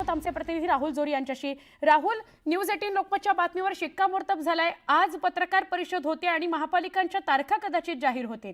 बोलूयात आमचे प्रतिनिधी राहुल जोरी यांच्याशी। राहुल, न्यूज 18 लोकमतच्या बातमीवर शिक्कामोर्तब झालाय। आज पत्रकार परिषद होते आणि महापालिकांच्या तारखा कदाचित जाहीर होतील।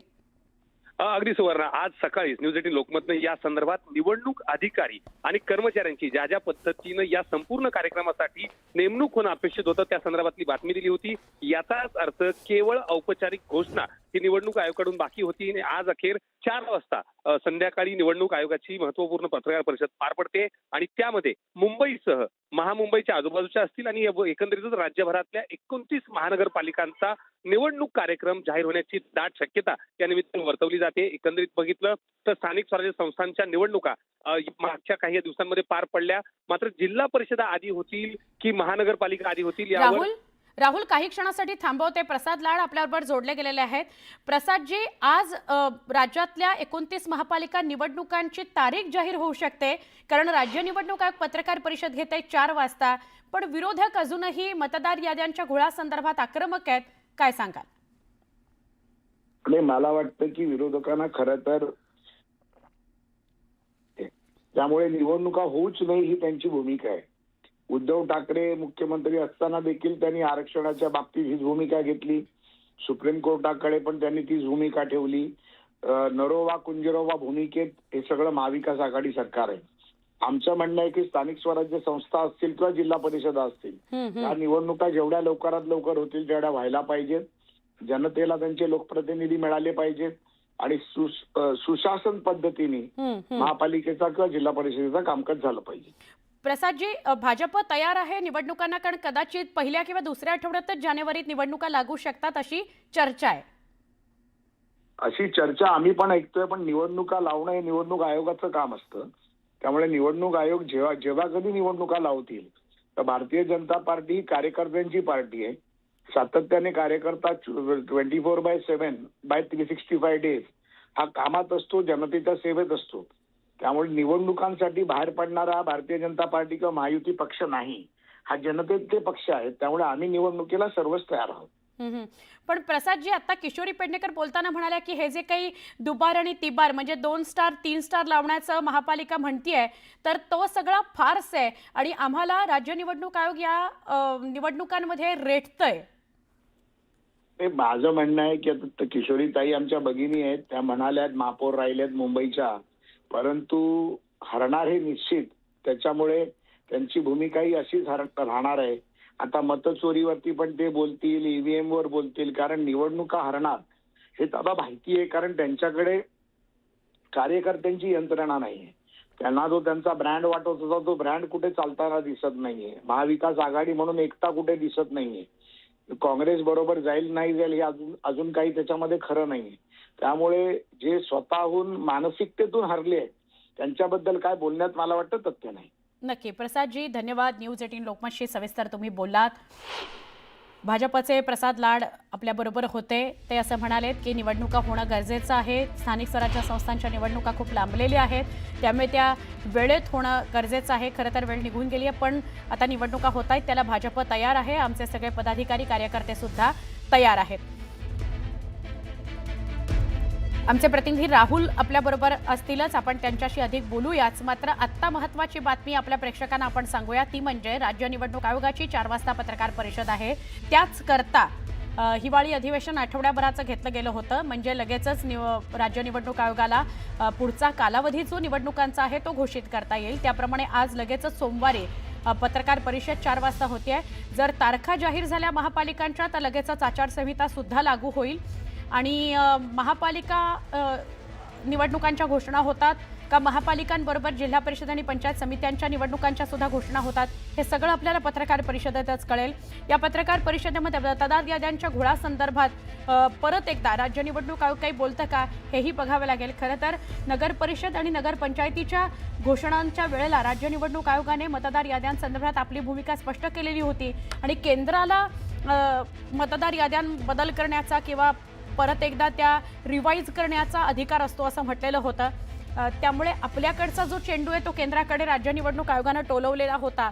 अगदी सुवर्ण, आज सकाळीच न्यूज 18 लोकमतने या संदर्भात निवडणूक अधिकारी आणि कर्मचाऱ्यांची ज्या ज्या पद्धतीनं या संपूर्ण कार्यक्रमासाठी नेमणूक होणं अपेक्षित होतं त्या संदर्भातली बातमी दिली होती। याचाच अर्थ केवळ औपचारिक घोषणा ही निवडणूक आयोगाकडून बाकी होती आणि आज अखेर 4 वाजता संध्याकाळी निवडणूक आयोगाची महत्त्वपूर्ण पत्रकार परिषद पार पडते आणि त्यामध्ये मुंबईसह महामुंबईच्या आजूबाजूच्या असतील आणि एकंदरीतच राज्यभरातल्या 29 महानगरपालिकांचा निवडणूक कार्यक्रम जाहीर होण्याची दाट शक्यता या निमित्तानं वर्तवली जाते। एकंदरीत बघितलं तर स्थानिक स्वराज्य संस्थांच्या निवडणुका मागच्या काही दिवसांमध्ये पार पडल्या, मात्र जिल्हा परिषदा आधी होतील की महानगरपालिका आधी होतील यावर राहुल काही क्षणासाठी थांबवते। प्रसाद लाड आपल्याबरोबर जोडले गेलेले आहेत। प्रसादजी, आज राज्यातल्या 29 महापालिका निवडणुकांची तारीख जाहीर होऊ शकते, कारण राज्य निवडणूक आयोग पत्रकार परिषद घेत आहे 4 वाजता, पण विरोधक अजूनही मतदार याद्यांच्या घोळासंदर्भात आक्रमक आहेत। काय सांगाल? मला वाटतं की विरोधकांना खरं तर त्यामुळे निवडणुका होऊच नाही ही त्यांची भूमिका आहे। उद्धव ठाकरे मुख्यमंत्री असताना देखील त्यांनी आरक्षणाच्या बाबतीत हीच भूमिका घेतली। सुप्रीम कोर्टाकडे पण त्यांनी तीच भूमिका ठेवली। नरोवा कुंजरोवा भूमिकेत हे सगळं महाविकास आघाडी सरकार आहे। आमचं म्हणणं आहे की स्थानिक स्वराज्य संस्था असतील किंवा जिल्हा परिषदा असतील या निवडणुका जेवढ्या लवकरात लवकर होतील तेवढ्या व्हायला पाहिजेत। जनतेला त्यांचे लोकप्रतिनिधी मिळाले पाहिजेत आणि सुशासन पद्धतीने महापालिकेचा किंवा जिल्हा परिषदेचा कामकाज झालं पाहिजे। प्रसादजी, भाजप तयार आहे निवडणुकांना, कारण कदाचित पहिल्या किंवा दुसऱ्या आठवड्यातच जानेवारीत निवडणुका लागू शकतात अशी चर्चा आहे। अशी चर्चा आम्ही पण ऐकतोय, पण निवडणुका लावणं हे निवडणूक आयोगाचं काम असतं। त्यामुळे निवडणूक आयोग जेव्हा कधी निवडणुका लावतील तर भारतीय जनता पार्टी ही कार्यकर्त्यांची पार्टी आहे। सातत्याने कार्यकर्ता 24/7 बाय 365 डेज हा कामात असतो, जनतेच्या सेवेत असतो। त्यामुळे निवडणुकांसाठी बाहेर पडणारा भारतीय जनता पार्टी किंवा महायुती पक्ष नाही, हा जनतेचे पक्ष आहेत। त्यामुळे आम्ही निवडणुकीला सर्वच तयार आहोत। पण प्रसादजी, आता किशोरी पेडणेकर बोलताना म्हणाल्या की हे जे काही दुबार आणि तिबार म्हणजे 2 स्टार 3 स्टार लावण्याचं महापालिका म्हणतीये तर तो सगळा फार्स आहे आणि आम्हाला राज्य निवडणूक आयोग या निवडणुकांमध्ये रेटतय। माझं म्हणणं आहे की आता किशोरीताई आमच्या भगिनी आहेत, त्या म्हणाल्यात महापौर राहिल्यात मुंबईच्या, परंतु हरणार हे निश्चित। त्याच्यामुळे त्यांची भूमिकाही अशीच राहणार आहे। आता मतचोरीवरती पण ते बोलतील, ईव्हीएम वर बोलतील, कारण निवडणुका हरणार हे त्याला माहिती आहे, कारण त्यांच्याकडे कार्यकर्त्यांची यंत्रणा नाहीये। त्यांना जो त्यांचा ब्रँड वाटत होता तो ब्रँड कुठे चालताना दिसत नाहीये। महाविकास आघाडी म्हणून एकता कुठे दिसत नाहीये। काँग्रेस बरोबर जाईल नाही जाईल हे अजून काही त्याच्यामध्ये खरं नाहीये। त्यामुळे जे स्वतःहून मानसिकतेतून हरले आहेत त्यांच्याबद्दल काय बोलण्यात मला वाटतं तथ्य नाही। नक्की प्रसादजी, धन्यवाद। न्यूज 18 लोकमतशी सविस्तर तुम्ही बोललात। भाजपचे प्रसाद लाड आपल्याबरोबर होते। ते असं म्हणालेत की निवडणुका होणं गरजेचं आहे। स्थानिक स्वराज्य संस्थांच्या निवडणुका खूप लांबलेल्या आहेत, त्यामुळे त्या वेळेत होणं गरजेचं आहे। खरं तर वेळ निघून गेली आहे, पण आता निवडणुका होत आहेत, त्याला भाजप तयार आहे। आमचे सगळे पदाधिकारी कार्यकर्ते सुद्धा तयार आहेत। आमचे प्रतिनिधी राहुल आपल्याबरोबर असतीलच, आपण त्यांच्याशी अधिक बोलूयाच। मात्र आत्ता महत्त्वाची बातमी आपल्या प्रेक्षकांना आपण सांगूया, ती म्हणजे राज्य निवडणूक आयोगाची 4 वाजता पत्रकार परिषद आहे। त्याच करता हिवाळी अधिवेशन आठवड्याभराचं घेतलं गेलं होतं, म्हणजे लगेचच राज्य निवडणूक आयोगाला पुढचा कालावधी जो निवडणुकांचा आहे तो घोषित करता येईल। त्याप्रमाणे आज लगेचच सोमवारी पत्रकार परिषद 4 वाजता होते। जर तारखा जाहीर झाल्या महापालिकांच्या तर लगेचच आचारसंहिता सुद्धा लागू होईल आणि महापालिका निवडणुकांच्या घोषणा होतात का महापालिकांबरोबर जिल्हा परिषद आणि पंचायत समित्यांच्या निवडणुकांच्या सुद्धा घोषणा होतात, हे सगळं आपल्याला पत्रकार परिषदेतच कळेल। या पत्रकार परिषदेमध्ये मतदार याद्यांच्या घोळासंदर्भात परत एकदा राज्य निवडणूक आयोग काही बोलतं का हेही बघावं लागेल। खरं तर नगर परिषद आणि नगरपंचायतीच्या घोषणांच्या वेळेला राज्य निवडणूक आयोगाने मतदार याद्यांसंदर्भात आपली भूमिका स्पष्ट केलेली होती आणि केंद्राला मतदार याद्यां बदल करण्याचा किंवा परत एकदा त्या रिवाइज करण्याचा अधिकार असतो असं म्हटलेलं होतं। त्यामुळे आपल्याकडचा जो चेंडू आहे तो केंद्राकडे राज्य निवडणूक आयोगाने टोलवलेला होता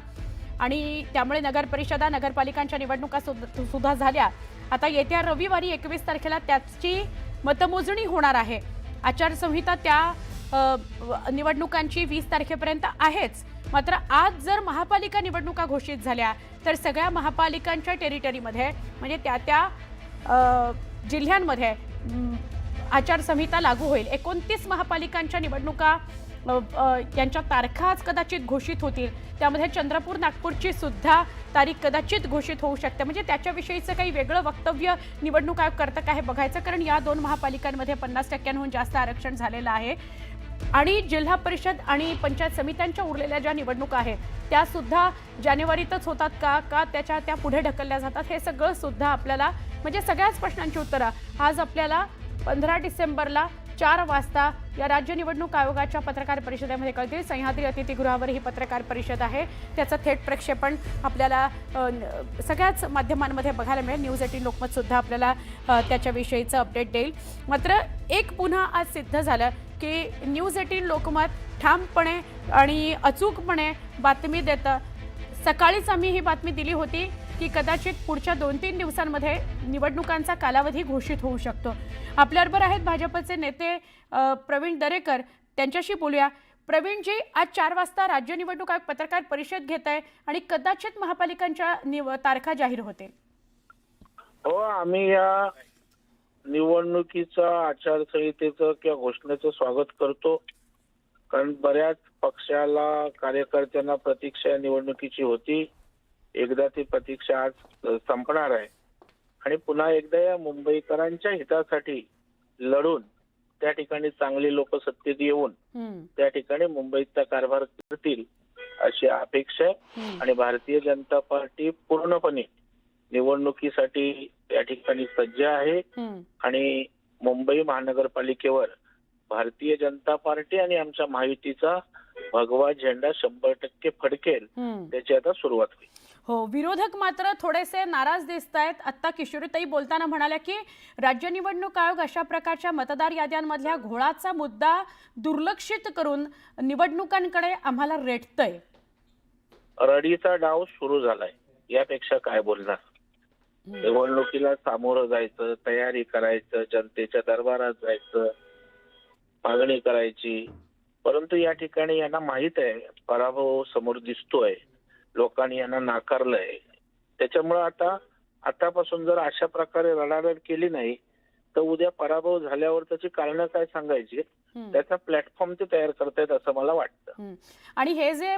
आणि त्यामुळे नगर परिषदा नगरपालिकांच्या निवडणुका सुद्धा झाल्या। आता येत्या रविवारी 21 तारखेला त्याची मतमोजणी होणार आहे। आचारसंहिता त्या निवडणुकांची 20 तारखेपर्यंत आहेच, मात्र आज जर महापालिका निवडणुका घोषित झाल्या तर सगळ्या महापालिकांच्या टेरिटरीमध्ये म्हणजे त्या जिल्ह्यांमध्ये आचारसंहिता लागू होईल. 29 महापालिकांच्या निवडणुका यांच्या तारखा आज कदाचित घोषित होतील. त्यामध्ये चंद्रपूर नागपूरची सुद्धा तारीख कदाचित घोषित होऊ शकते. म्हणजे त्याच्याविषयीचं काही वेगळं वक्तव्य निवडणूक आयोग करतं का हे बघायचं, कारण या 2 महापालिकांमध्ये 50%हून जास्त आरक्षण झालेलं आहे. आणि जिल्हा परिषद आणि पंचायत समित्यांच्या उरलेल्या ज्या निवडणुका आहेत त्या सुद्धा जानेवारीतच होतात का त्या पुढे ढकलल्या जातात, हे सगळं सुद्धा आपल्याला म्हणजे सगळ्याच प्रश्नांची उत्तरं आज आपल्याला 15 डिसेंबरला 4 वाजता या राज्य निवडणूक आयोगाच्या पत्रकार परिषदेमध्ये कळतील. सह्याद्री अतिथीगृहावर ही पत्रकार परिषद आहे. त्याचं थेट प्रक्षेपण आपल्याला सगळ्याच माध्यमांमध्ये बघायला मिळेल. न्यूज 18 लोकमत सुद्धा आपल्याला त्याच्याविषयीचं अपडेट देईल. मात्र एक पुन्हा आज सिद्ध झालं की न्यूज 18 लोकमत ठामपणे आणि अचूकपणे बातमी देतं. सकाळीच आम्ही ही बातमी दिली होती की कदाचित पुढच्या 2-3 दिवसांमध्ये निवडणुकांचा कालावधी घोषित होऊ शकतो. आपल्याबरोबर आहेत भाजपचे नेते प्रवीण दरेकर, त्यांच्याशी बोलूया. प्रवीणजी, आज 4 वाजता राज्य निवडणूक आयोग पत्रकार परिषद घेत आहे आणि कदाचित महापालिकांच्या तारखा जाहीर होतील. हो, आम्ही या निवडणुकीचा आचारसंहितेचं किंवा घोषणेचं स्वागत करतो. कारण बऱ्याच पक्षाला कार्यकर्त्यांना प्रतीक्षा या निवडणुकीची होती. एकदा ती प्रतीक्षा आज संपणार आहे आणि पुन्हा एकदा या मुंबईकरांच्या हितासाठी लढून त्या ठिकाणी चांगली लोक सत्तेत येऊन त्या ठिकाणी मुंबईचा कारभार करतील अशी अपेक्षा आहे. आणि भारतीय जनता पार्टी पूर्णपणे निवडणुकीसाठी त्या ठिकाणी सज्ज आहे आणि मुंबई महानगरपालिकेवर भारतीय जनता पार्टी आणि आमच्या महायुतीचा भगवा झेंडा 100% फडकेल, त्याची आता सुरुवात होईल. हो, विरोधक मात्र थोडेसे नाराज दिसत आहेत. आता किशोरीताई बोलताना म्हणाल्या की राज्य निवडणूक आयोग अशा प्रकारच्या मतदार याद्यांमधल्या घोळाचा मुद्दा दुर्लक्षित करून निवडणुकांकडे आम्हाला रेटतंय. रडीचा डाव सुरू झालाय, यापेक्षा काय बोलणार. निवडणुकीला सामोरं जायचं, तयारी करायचं, जनतेच्या दरबारात जायचं, मागणी करायची. परंतु या ठिकाणी यांना माहित आहे पराभव समोर दिसतोय, लोकांनी यांना नाकारलंय. त्याच्यामुळे आतापासून जर अशा प्रकारे रडारड केली नाही तर उद्या पराभव झाल्यावर त्याची कारणं काय सांगायची, त्याचा प्लॅटफॉर्म ते तयार करतायत असं मला वाटतं. आणि हे जे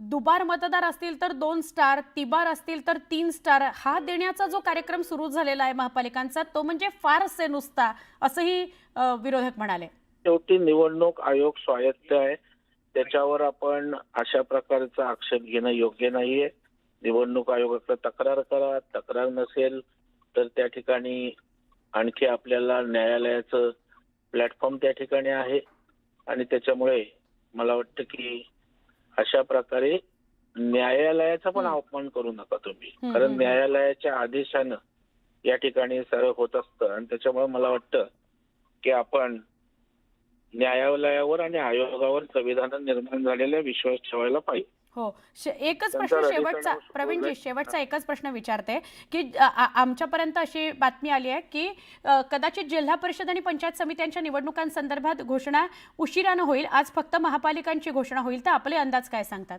दुबार मतदार असतील तर 2 स्टार, तिबार असतील तर 3 स्टार, हा देण्याचा जो कार्यक्रम सुरू झालेला आहे महापालिकांचा, तो म्हणजे फारसे नुसता, असंही विरोधक म्हणाले. शेवटी निवडणूक आयोग स्वायत्त आहे, त्याच्यावर आपण अशा प्रकारचा आक्षेप घेणं योग्य नाहीये. निवडणूक आयोगाकडे तक्रार करा, तक्रार नसेल तर त्या ठिकाणी आणखी आपल्याला न्यायालयाचं प्लॅटफॉर्म त्या ठिकाणी आहे. आणि त्याच्यामुळे मला वाटतं की अशा प्रकारे न्यायालयाचा पण अपमान करू नका तुम्ही, कारण न्यायालयाच्या आदेशानं या ठिकाणी सर्व होत असतं. आणि त्याच्यामुळे मला वाटतं की आपण न्यायालयावर आणि आयोगावर संविधानात निर्माण झालेला विश्वास ठेवायला पाहिजे. हो, एकच प्रश्न शेवटचा, प्रवीणजी शेवटचा एकच प्रश्न विचारते की आमच्यापर्यंत अशी बातमी आली आहे की कदाचित जिल्हा परिषद आणि पंचायत समित्यांच्या निवडणुकांसंदर्भात घोषणा उशिरानं होईल. आज फक्त महापालिकांची घोषणा होईल, तर आपले अंदाज काय सांगतात?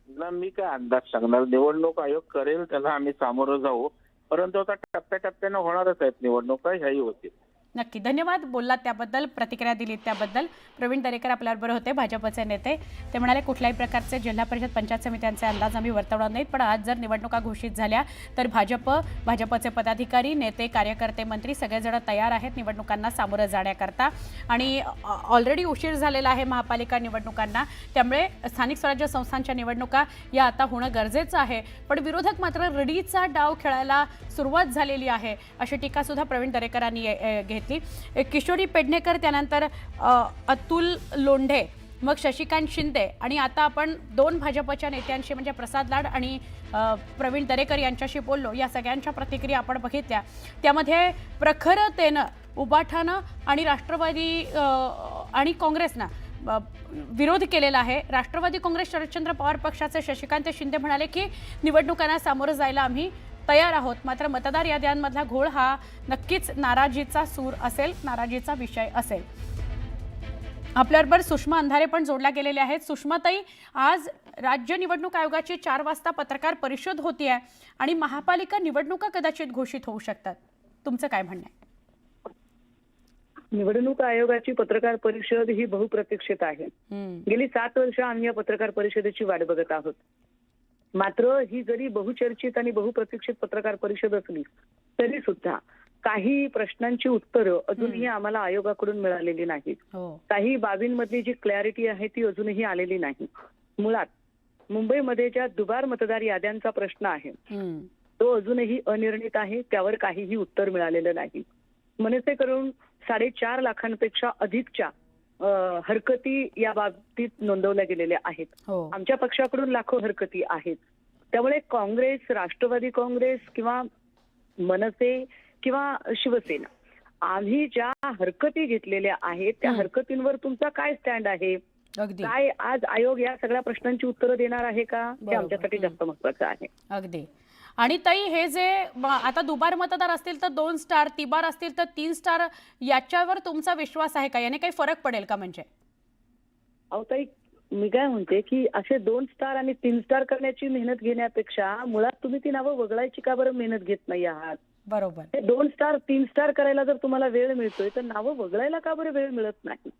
ना, मी काय अंदाज सांगणार. निवडणूक आयोग करेल त्याला आम्ही सामोरं जाऊ, परंतु आता टप्प्याटप्प्यानं होणारच आहेत निवडणुका, ह्याही होतील. नक्की, धन्यवाद बोललात त्याबद्दल, प्रतिक्रिया दिलीत त्याबद्दल. प्रवीण दरेकर आपल्याबरोबर होते, भाजपचे नेते. ते म्हणाले कुठल्याही प्रकारचे जिल्हा परिषद पंचायत समित्यांचे अंदाज आम्ही वर्तवणार नाहीत, पण आज जर निवडणुका घोषित झाल्या तर भाजपचे पदाधिकारी, नेते, कार्यकर्ते, मंत्री सगळेजण तयार आहेत निवडणुकांना सामोरं जाण्याकरता. आणि ऑलरेडी उशीर झालेला आहे महापालिका निवडणुकांना, त्यामुळे स्थानिक स्वराज्य संस्थांच्या निवडणुका या आता होणं गरजेचं आहे. पण विरोधक मात्र रडीचा डाव खेळायला सुरुवात झालेली आहे, अशी टीकासुद्धा प्रवीण दरेकरांनी घेतली. किशोरी पेडणेकर, त्यानंतर अतुल लोंढे, मग शशिकांत शिंदे आणि आता आपण 2 भाजपच्या नेत्यांशी म्हणजे प्रसाद लाड आणि प्रवीण दरेकर यांच्याशी बोललो. या सगळ्यांच्या प्रतिक्रिया आपण बघितल्या. त्यामध्ये प्रखरतेनं उबाठानं आणि राष्ट्रवादी आणि काँग्रेसनं विरोध केलेला आहे. राष्ट्रवादी काँग्रेस शरदचंद्र पवार पक्षाचे शशिकांत शिंदे म्हणाले की निवडणुकांना सामोरं जायला आम्ही तयार आहोत, मात्र मतदार याद्यांमधला घोळ हा नक्कीच नाराजीचा सूर असेल, नाराजीचा विषय असेल. आपल्याबरोबर सुषमा अंधारे पण जोडल्या गेलेल्या आहेत. सुषमाताई, आज राज्य निवडणूक आयोगाची 4 वाजता पत्रकार परिषद होती आहे आणि महापालिका निवडणुका कदाचित घोषित होऊ शकतात. तुमचं काय म्हणणं आहे? निवडणूक आयोगाची पत्रकार परिषद ही बहुप्रतीक्षित आहे. गेली 7 वर्ष आम्ही या पत्रकार परिषदेची वाट बघत आहोत. मात्र ही जरी बहुचर्चित आणि बहुप्रतीक्षित पत्रकार परिषद असली तरी सुद्धा काही प्रश्नांची उत्तरं अजूनही आम्हाला आयोगाकडून मिळालेली नाहीत. काही बाबींमधली जी क्लॅरिटी आहे ती अजूनही आलेली नाही. मुळात मुंबईमध्ये ज्या दुबार मतदार याद्यांचा प्रश्न आहे तो अजूनही अनिर्णित आहे. त्यावर काहीही उत्तर मिळालेलं नाही. मनसे करून 4.5 लाखांपेक्षा अधिकच्या हरकती या बाबतीत नोंदवल्या गेलेल्या आहेत. आमच्या पक्षाकडून लाखो हरकती आहेत. त्यामुळे काँग्रेस, राष्ट्रवादी काँग्रेस किंवा मनसे किंवा शिवसेना आम्ही ज्या हरकती घेतलेल्या आहेत त्या हरकतींवर तुमचा काय स्टँड आहे? काय आज आयोग या सगळ्या प्रश्नांची उत्तरं देणार आहे का? ते आमच्यासाठी जास्त महत्वाचं आहे. अगदी. आणि ताई, हे जे आता दुबार मतदार असतील तर 2 स्टार, तिबार असतील तर 3 स्टार, याच्यावर तुमचा विश्वास आहे का? याने काही फरक पडेल का? म्हणजे अहो ताई, मी काय म्हणते की असे 2 स्टार आणि 3 स्टार करण्याची मेहनत घेण्यापेक्षा मुळात तुम्ही ती नावं वगळायची का बरं मेहनत घेत नाही आहात? बरोबर. हे 2 स्टार 3 स्टार करायला जर तुम्हाला वेळ मिळतोय तर नावं वगळायला का बरं वेळ मिळत नाही?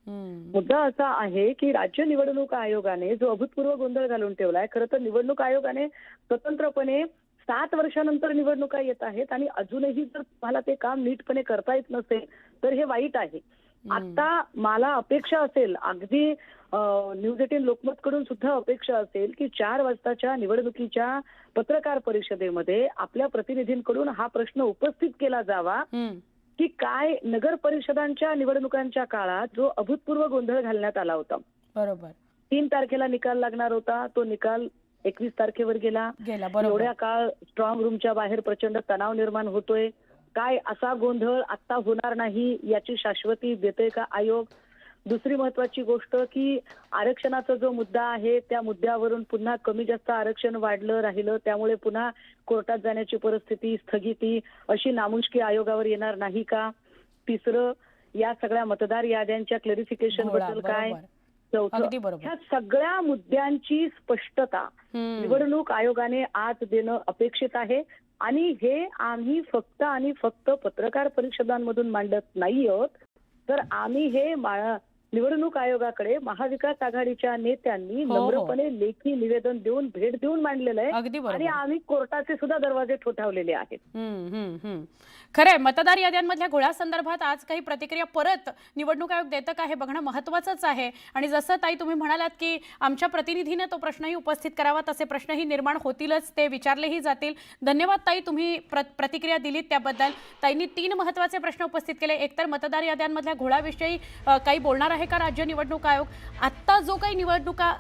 मुद्दा असा आहे की राज्य निवडणूक आयोगाने जो अभूतपूर्व गोंधळ घालून ठेवलाय. खरं तर निवडणूक आयोगाने स्वतंत्रपणे 7 वर्षानंतर निवडणुका येत आहेत आणि अजूनही जर तुम्हाला ते काम नीटपणे करता येत नसेल तर हे वाईट आहे. आता मला अपेक्षा असेल, अगदी न्यूज 18 लोकमत कडून सुद्धा अपेक्षा असेल की 4 वाजताच्या निवडणुकीच्या पत्रकार परिषदेमध्ये आपल्या प्रतिनिधींकडून हा प्रश्न उपस्थित केला जावा की काय नगर परिषदांच्या निवडणुकांच्या काळात जो अभूतपूर्व गोंधळ घालण्यात आला होता. बरोबर. 3 तारखेला निकाल लागणार होता, तो निकाल 21 तारखेवर गेला. एवढ्या काळ स्ट्रॉंग रूमच्या बाहेर प्रचंड तणाव निर्माण होतोय. काय असा गोंधळ आता होणार नाही याची शाश्वती देते का आयोग? दुसरी महत्वाची गोष्ट की आरक्षणाचा जो मुद्दा आहे त्या मुद्द्यावरून पुन्हा कमी जास्त आरक्षण वाढलं राहिलं त्यामुळे पुन्हा कोर्टात जाण्याची परिस्थिती, स्थगिती अशी नामुष्की आयोगावर येणार नाही का? तिसरं, या सगळ्या मतदार याद्यांच्या क्लॅरिफिकेशन बद्दल काय? चौथं, ह्या सगळ्या मुद्द्यांची स्पष्टता निवडणूक आयोगाने आज देणं अपेक्षित आहे. आणि हे आम्ही फक्त आणि फक्त पत्रकार परिषदांमधून मांडत नाही आहोत, तर आम्ही हे निवडणूक आयोगाकडे महाविकास आघाडीच्या नेत्यांनी नम्रपणे लेखी निवेदन देऊन, भेट देऊन मांडलेलं आहे. आणि आम्ही कोर्टाचे सुद्धा दरवाजे ठोठावलेले आहेत. खरंय, मतदार याद्यांमधल्या घोळ्यासंदर्भात आज काही प्रतिक्रिया परत निवडणूक आयोग देतं का हे बघणं महत्त्वाचंच आहे. आणि जसं ताई तुम्ही म्हणालात की आमच्या प्रतिनिधीने तो प्रश्नही उपस्थित करावा, तसे प्रश्नही निर्माण होतीलच, ते विचारलेही जातील. धन्यवाद ताई, तुम्ही प्रतिक्रिया दिलीत त्याबद्दल. ताईंनी 3 महत्त्वाचे प्रश्न उपस्थित केले. एकतर मतदार याद्यांमधल्या घोळाविषयी काही बोलणार आहे का राज्य निवडणूक आयोग? आत्ता जो काही निवडणुका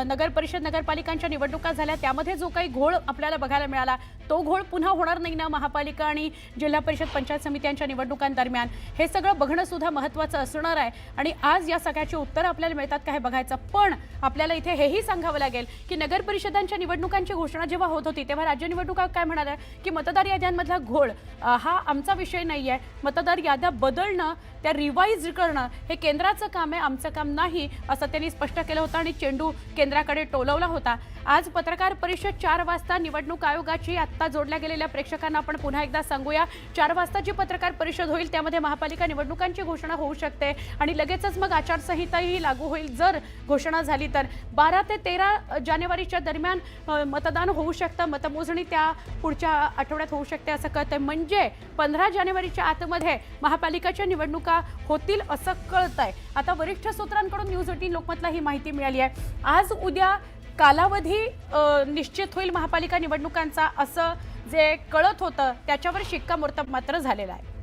नगर परिषद, नगरपालिकांच्या निवडणुका झाल्या त्यामध्ये जो काही घोळ आपल्याला बघायला मिळाला तो घोळ पुन्हा होणार नाही ना महापालिका आणि जिल्हा परिषद, पंचायत समित्यांच्या निवडणुकांदरम्यान? हे सगळं बघणं सुद्धा महत्त्वाचं असणार आहे. आणि आज या सगळ्याची उत्तरं आपल्याला मिळतात का हे बघायचं. पण आपल्याला इथे हेही सांगावं लागेल की नगर परिषदांच्या निवडणुकांची घोषणा जेव्हा होत होती तेव्हा राज्य निवडणूक आयोग काय म्हणाला की मतदार याद्यांमधला घोळ हा आमचा विषय नाही आहे. मतदार याद्या बदलणं, त्या रिवाईज करणं हे केंद्राचं काम आहे, आमचं काम नाही, असं त्यांनी स्पष्ट केलं होतं आणि चेंडू केंद्राकडे टोलवला होता. आज पत्रकार परिषद 4 वाजता निवडणूक आयोगाची. आत्ता जोडल्या गेलेल्या प्रेक्षकांना आपण पुन्हा एकदा सांगूया, 4 वाजता जी पत्रकार परिषद होईल त्यामध्ये महापालिका निवडणुकांची घोषणा होऊ शकते आणि लगेचच मग आचारसंहिताही लागू होईल जर घोषणा झाली तर. 12 ते 13 जानेवारीच्या दरम्यान मतदान होऊ शकतं. मतमोजणी त्या पुढच्या आठवड्यात होऊ शकते असं कळतंय. म्हणजे 15 जानेवारीच्या आतमध्ये महापालिकाच्या निवडणुका होतील असं कळतंय. आता वरिष्ठ सूत्रांकडून न्यूज 18 लोकमतला ही माहिती मिळाली आहे. आज उद्या कालावधी निश्चित होईल महापालिका निवडणुकांचा असं जे कळत होतं त्याच्यावर शिक्कामोर्तब मात्र झालेलं आहे.